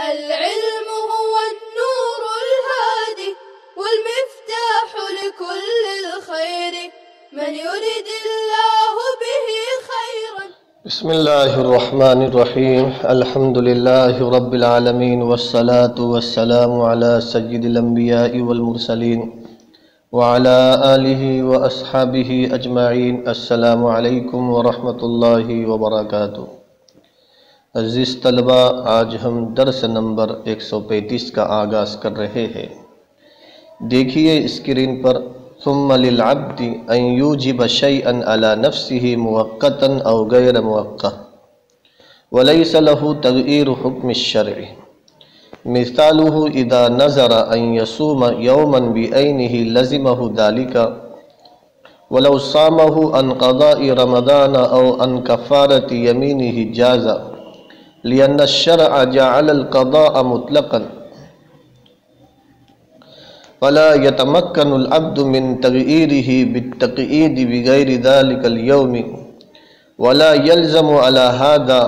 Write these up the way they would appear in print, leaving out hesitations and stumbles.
العلم هو النور الهادي والمفتاح لكل الخير من يرد الله به خيرا. بسم اللہ الرحمن الرحیم. الحمد للہ رب العالمین والصلاة والسلام علی سید الانبیاء والمرسلین وعلی آلہ واصحابہ اجمعین. السلام علیکم ورحمۃ اللہ وبرکاتہ. عزیز طلبہ، آج ہم درس نمبر 135 کا آغاز کر رہے ہیں. دیکھیے اسکرین پر، ثم للعبد ان یوجب شیئا علی نفسه موقتا او غیر موقع وليس له تغییر حکم الشرع. مثاله اذا نظر ان يصوم یوما بعینه لزمه ذلك ولو صامه عن قضاء رمضان او عن کفارة یمینه جاز لأن الشرع جعل القضاء مطلقا فلا يتمكن العبد من تغييره بالتقييد بغير ذلك اليوم ولا يلزم على هذا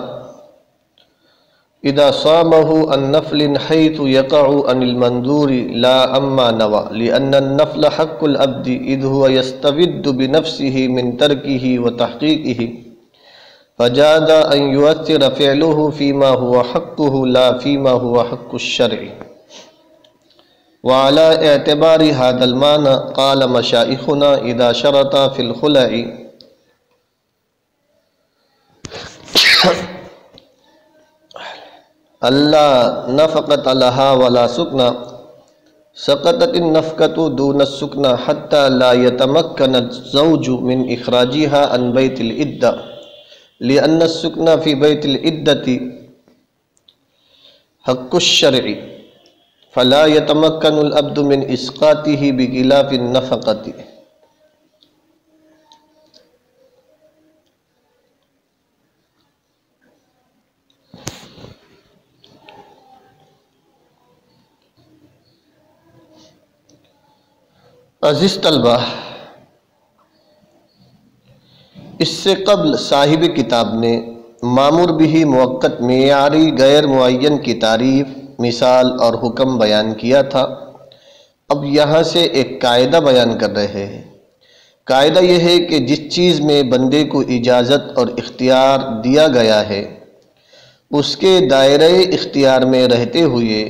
إذا صامه عن نفل حيث يقع عن المنذور لا أما نوى لأن النفل حق العبد إذ هو يستبد بنفسه من تركه وتحقيقه فجاز أن يؤثر فعله فيما هو حقه لا فيما هو حق الشرع. وعلى اعتبار هذا المعنى قال مشائخنا إذا شرط في الخلع ألا نفقة لها ولا سكنى سقطت النفقة دون السكنى حتى لا يتمكن الزوج من إخراجها عن بيت العدة لأن السكنى في بيت العدة حق الشرع فلا يتمكن العبد من إسقاطه بخلاف النفقة. عزیز طلبہ، اس سے قبل صاحب کتاب نے مامور بھی موقت معیاری غیر معین کی تعریف، مثال اور حکم بیان کیا تھا. اب یہاں سے ایک قاعدہ بیان کر رہے ہیں. قاعدہ یہ ہے کہ جس چیز میں بندے کو اجازت اور اختیار دیا گیا ہے اس کے دائرہ اختیار میں رہتے ہوئے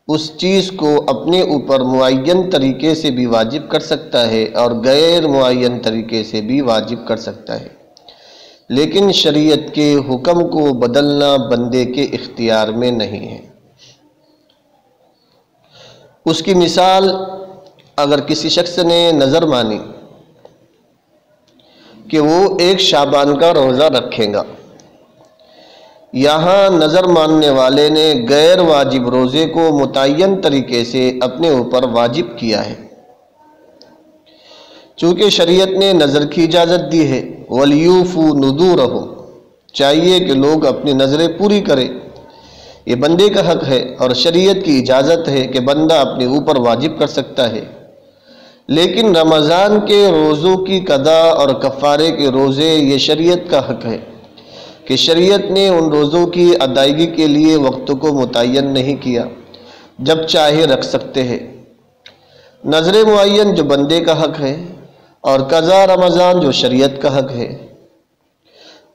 اس چیز کو اپنے اوپر معین طریقے سے بھی واجب کر سکتا ہے اور غیر معین طریقے سے بھی واجب کر سکتا ہے، لیکن شریعت کے حکم کو بدلنا بندے کے اختیار میں نہیں ہے. اس کی مثال، اگر کسی شخص نے نظر مانی کہ وہ 1 شعبان کا روزہ رکھے گا، یہاں نظر ماننے والے نے غیر واجب روزے کو متعین طریقے سے اپنے اوپر واجب کیا ہے. چونکہ شریعت نے نظر کی اجازت دی ہے، وَلْيُوفُوا نُذُورَهُمْ، چاہیے کہ لوگ اپنی نظریں پوری کریں. یہ بندے کا حق ہے اور شریعت کی اجازت ہے کہ بندہ اپنے اوپر واجب کر سکتا ہے. لیکن رمضان کے روزوں کی قضا اور کفارے کے روزے، یہ شریعت کا حق ہے کہ شریعت نے ان روزوں کی ادائیگی کے لیے وقت کو متعین نہیں کیا، جب چاہے رکھ سکتے ہیں. نظر معین جو بندے کا حق ہے اور قضا رمضان جو شریعت کا حق ہے،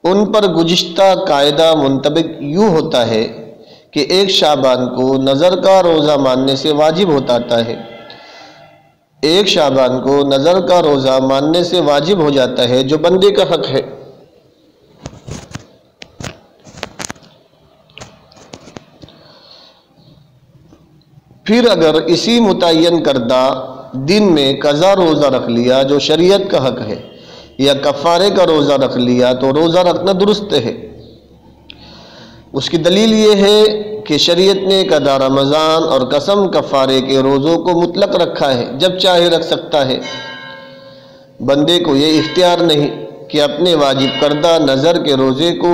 ان پر گزشتہ قاعدہ منطبق یوں ہوتا ہے کہ 1 شعبان کو نظر کا روزہ ماننے سے واجب ہوتا ہے. 1 شعبان کو نظر کا روزہ ماننے سے واجب ہو جاتا ہے جو بندے کا حق ہے. پھر اگر اسی متعین کردہ دن میں قضا روزہ رکھ لیا جو شریعت کا حق ہے یا کفارے کا روزہ رکھ لیا تو روزہ رکھنا درست ہے. اس کی دلیل یہ ہے کہ شریعت نے قضا رمضان اور قسم کفارے کے روزوں کو مطلق رکھا ہے، جب چاہے رکھ سکتا ہے. بندے کو یہ اختیار نہیں کہ اپنے واجب کردہ نظر کے روزے کو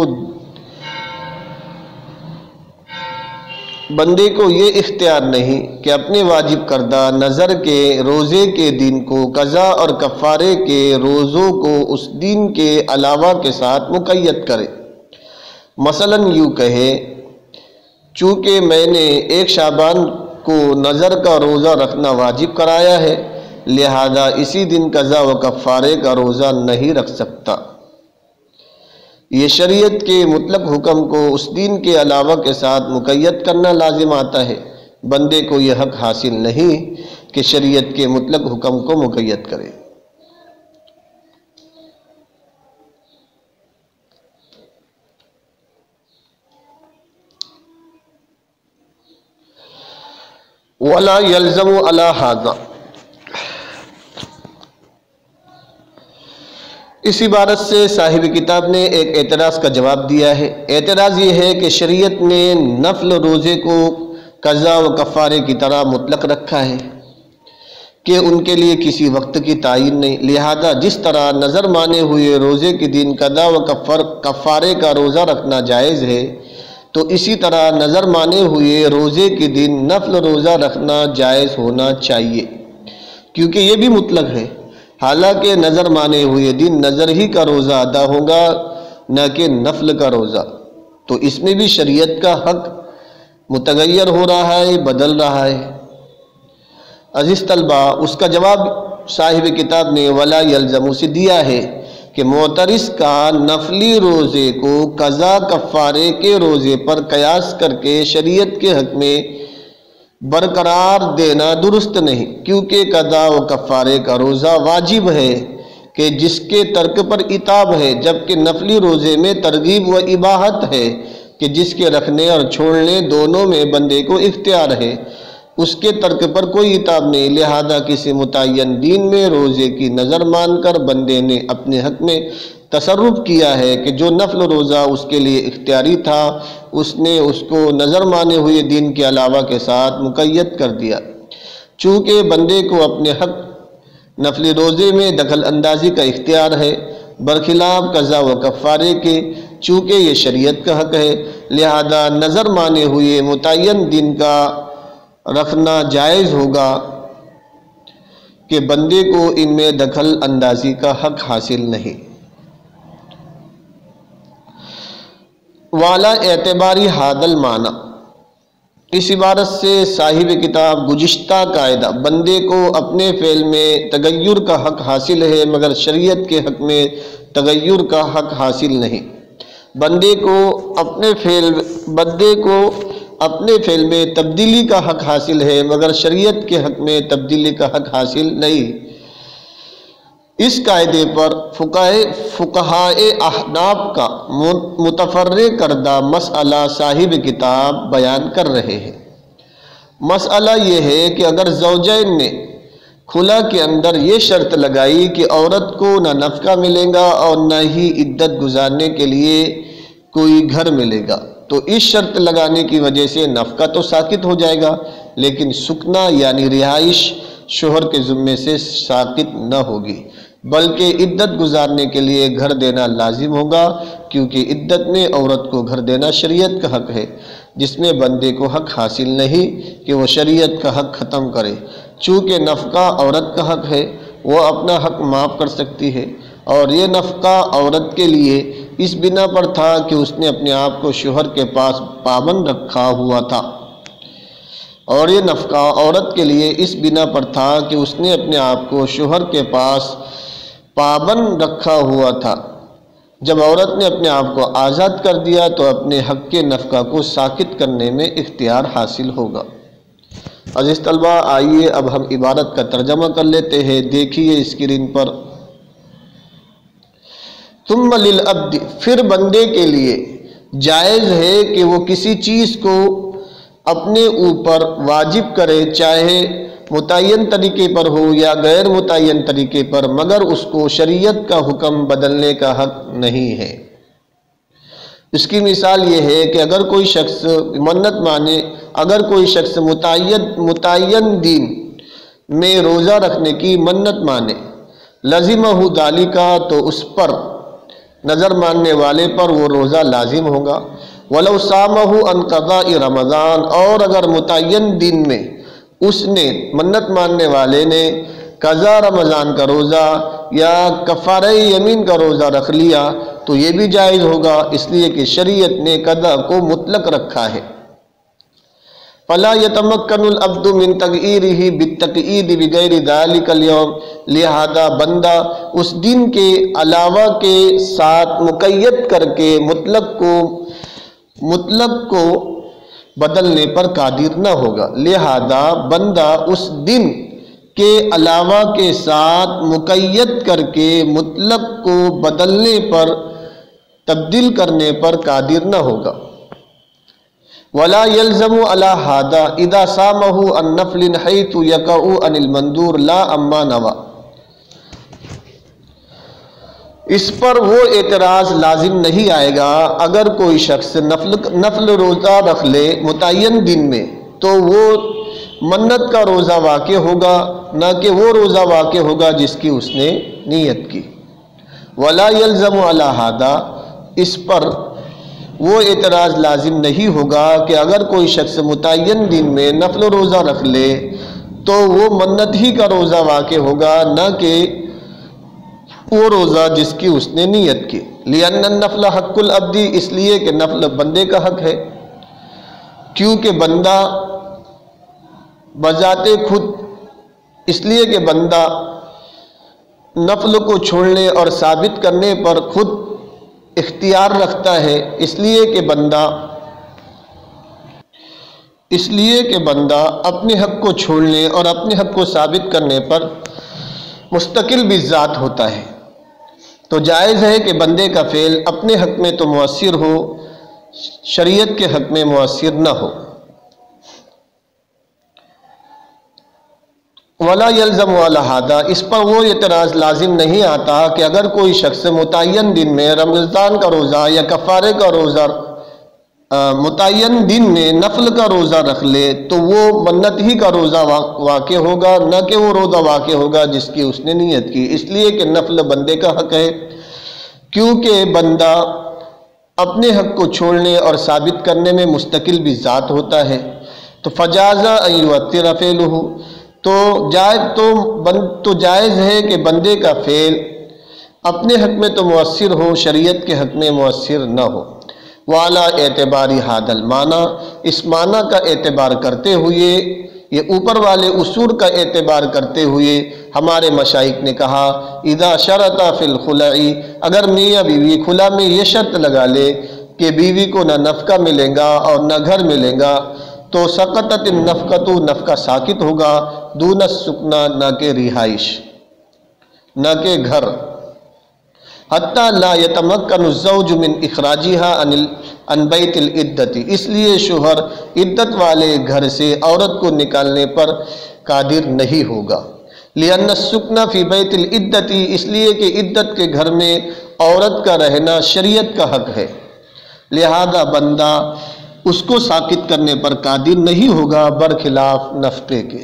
بندے کو یہ اختیار نہیں کہ اپنے واجب کردہ نظر کے روزے کے دن کو قضا اور کفارے کے روزوں کو اس دن کے علاوہ کے ساتھ مقید کرے. مثلا یوں کہے چونکہ میں نے ایک شعبان کو نظر کا روزہ رکھنا واجب کرایا ہے، لہذا اسی دن قضا و کفارے کا روزہ نہیں رکھ سکتا۔ یہ شریعت کے مطلق حکم کو اس دن کے علاوہ کے ساتھ مقید کرنا لازم آتا ہے۔ بندے کو یہ حق حاصل نہیں کہ شریعت کے مطلق حکم کو مقید کرے۔ وَلَا يَلْزَمُ عَلَى هَذَا، اس عبارت سے صاحب کتاب نے ایک اعتراض کا جواب دیا ہے۔ اعتراض یہ ہے کہ شریعت نے نفل روزے کو قضا و کفارے کی طرح مطلق رکھا ہے کہ ان کے لیے کسی وقت کی تعین نہیں، لہذا جس طرح نظر مانے ہوئے روزے کے دن قضا و کفارے کا روزہ رکھنا جائز ہے، تو اسی طرح نظر مانے ہوئے روزے کے دن نفل روزہ رکھنا جائز ہونا چاہیے، کیونکہ یہ بھی مطلق ہے۔ حالانکہ نظر مانے ہوئے دن نظر ہی کا روزہ ادا ہوگا، نہ کہ نفل کا روزہ، تو اس میں بھی شریعت کا حق متغیر ہو رہا ہے، بدل رہا ہے۔ عزیز طلبہ، اس کا جواب صاحب کتاب نے ولا یلزم سے دیا ہے کہ معترض کا نفلی روزے کو قضا کفارے کے روزے پر قیاس کر کے شریعت کے حق میں برقرار دینا درست نہیں، کیونکہ قضا و کفارے کا روزہ واجب ہے کہ جس کے ترک پر عتاب ہے، جبکہ نفلی روزے میں ترغیب و اباحت ہے کہ جس کے رکھنے اور چھوڑنے دونوں میں بندے کو اختیار ہے، اس کے ترک پر کوئی عتاب نہیں۔ لہذا کسی متعین دین میں روزے کی نظر مان کر بندے نے اپنے حق میں تصرف کیا ہے کہ جو نفل روزہ اس کے لیے اختیاری تھا، اس نے اس کو نظر مانے ہوئے دین کے علاوہ کے ساتھ مقید کر دیا۔ چونکہ بندے کو اپنے حق نفلی روزے میں دخل اندازی کا اختیار ہے، برخلاف قضا و کفارے کے، چونکہ یہ شریعت کا حق ہے، لہذا نظر مانے ہوئے متعین دن کا رکھنا جائز ہوگا کہ بندے کو ان میں دخل اندازی کا حق حاصل نہیں۔ والا اعتباری حادل معنی، اس عبارت سے صاحب کتاب گزشتہ قاعدہ بندے کو اپنے فعل میں تغیر کا حق حاصل ہے مگر شریعت کے حق میں تغیر کا حق حاصل نہیں۔ بندے کو اپنے فعل میں تبدیلی کا حق حاصل ہے مگر شریعت کے حق میں تبدیلی کا حق حاصل نہیں۔ اس قاعدے پر فقہائے احناف کا متفرع کردہ مسئلہ صاحب کتاب بیان کر رہے ہیں۔ مسئلہ یہ ہے کہ اگر زوجین نے خلا کے اندر یہ شرط لگائی کہ عورت کو نہ نفقہ ملے گا اور نہ ہی عدت گزارنے کے لیے کوئی گھر ملے گا، تو اس شرط لگانے کی وجہ سے نفقہ تو ساقط ہو جائے گا، لیکن سکنا یعنی رہائش شوہر کے ذمے سے ساقط نہ ہوگی، بلکہ عدت گزارنے کے لیے گھر دینا لازم ہوگا، کیونکہ عدت میں عورت کو گھر دینا شریعت کا حق ہے، جس میں بندے کو حق حاصل نہیں کہ وہ شریعت کا حق ختم کرے۔ چونکہ نفقہ عورت کا حق ہے، وہ اپنا حق معاف کر سکتی ہے، اور یہ نفقہ عورت کے لیے اس بنا پر تھا کہ اس نے اپنے آپ کو شوہر کے پاس پابند رکھا ہوا تھا، اور یہ نفقہ عورت کے لیے اس بنا پر تھا کہ اس نے اپنے آپ کو شوہر کے پاس پابند رکھا ہوا تھا۔ جب عورت نے اپنے آپ کو آزاد کر دیا تو اپنے حق کے نفقہ کو ساقط کرنے میں اختیار حاصل ہوگا۔ عزیز طلبہ، آئیے اب ہم عبارت کا ترجمہ کر لیتے ہیں۔ دیکھیے اسکرین پر، ثم للعبد، پھر بندے کے لیے جائز ہے کہ وہ کسی چیز کو اپنے اوپر واجب کرے، چاہے متعین طریقے پر ہو یا غیر متعین طریقے پر، مگر اس کو شریعت کا حکم بدلنے کا حق نہیں ہے۔ اس کی مثال یہ ہے کہ اگر کوئی شخص منت مانے، اگر کوئی شخص متعین دین میں روزہ رکھنے کی منت مانے، لازمہ ذالک، تو اس پر نظر ماننے والے پر وہ روزہ لازم ہوگا۔ ولو صامہ عن قضاء رمضان، اور اگر متعین دن میں اس نے منت ماننے والے نے قضا رمضان کا روزہ یا کفارہ یمین کا روزہ رکھ لیا تو یہ بھی جائز ہوگا، اس لیے کہ شریعت نے قضا کو مطلق رکھا ہے۔ فلا يتمكن العبد من تغییرہ بالتقیید بغیر ذلک اليوم، لہذا بندہ اس دن کے علاوہ کے ساتھ مقید کر کے مطلق کو بدلنے پر قادر نہ ہوگا، لہذا بندہ اس دن کے علاوہ کے ساتھ مقید کر کے مطلق کو بدلنے پر، تبدیل کرنے پر قادر نہ ہوگا۔ ولا يلزم على هذا اذا سامه عن نفل حيث يقع عن المندور لا اما نوى، اس پر وہ اعتراض لازم نہیں آئے گا اگر کوئی شخص نفل روزہ رکھ لے متعین دن میں، تو وہ منت کا روزہ واقع ہوگا، نہ کہ وہ روزہ واقع ہوگا جس کی اس نے نیت کی۔ ولا يلزم على هذا، اس پر وہ اعتراض لازم نہیں ہوگا کہ اگر کوئی شخص متعین دن میں نفل روزہ رکھ لے تو وہ منت ہی کا روزہ واقع ہوگا، نہ کہ وہ روزہ جس کی اس نے نیت کی۔ لأن النفل حق العبد، اس لیے کہ نفل بندے کا حق ہے، کیونکہ بندہ بذات خود، اس لیے کہ بندہ نفل کو چھوڑنے اور ثابت کرنے پر خود اختیار رکھتا ہے، اس لیے کہ بندہ اپنے حق کو چھوڑنے اور اپنے حق کو ثابت کرنے پر مستقل بذات ہوتا ہے، تو جائز ہے کہ بندے کا فعل اپنے حق میں تو مؤثر ہو، شریعت کے حق میں مؤثر نہ ہو۔ ولا يلزم على هذا، اس پر وہ اعتراض لازم نہیں آتا کہ اگر کوئی شخص متعین دن میں رمضان کا روزہ یا کفارے کا روزہ، متعین دن میں نفل کا روزہ رکھ لے تو وہ منت ہی کا روزہ واقع ہوگا، نہ کہ وہ روزہ واقع ہوگا جس کی اس نے نیت کی، اس لیے کہ نفل بندے کا حق ہے، کیونکہ بندہ اپنے حق کو چھوڑنے اور ثابت کرنے میں مستقل بھی ذات ہوتا ہے۔ تو فجازہ ان یؤثر فعلہ، تو جائز ہے کہ بندے کا فعل اپنے حق میں تو مؤثر ہو، شریعت کے حق میں مؤثر نہ ہو۔ وعلی اعتبار ھذا المعنی، اس معنی کا اعتبار کرتے ہوئے، یہ اوپر والے اصول کا اعتبار کرتے ہوئے ہمارے مشائخ نے کہا اذا شرط فی الخلع، اگر میاں بیوی خلا میں یہ شرط لگا لے کہ بیوی کو نہ نفقہ ملے گا اور نہ گھر ملے گا، تو سقطت النفقۃ، نفقہ ساقط ہوگا، دون السکنہ، نہ کہ رہائش، نہ کہ گھر، حتی لا یتمکن الزوج من اخراجها عن بیت العدت، اس لیے شوہر عدت والے گھر سے عورت کو نکالنے پر قادر نہیں ہوگا۔ لأن السکن فی بیت العدت، اس لیے کہ عدت کے گھر میں عورت کا رہنا شریعت کا حق ہے، لہذا بندہ اس کو ساقط کرنے پر قادر نہیں ہوگا برخلاف نفقے کے۔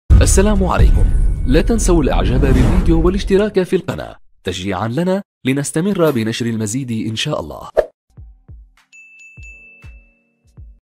السلام عليكم، لا تنسوا الاعجاب بالفيديو والاشتراك في القناة تشجيعا لنا لنستمر بنشر المزيد إن شاء الله.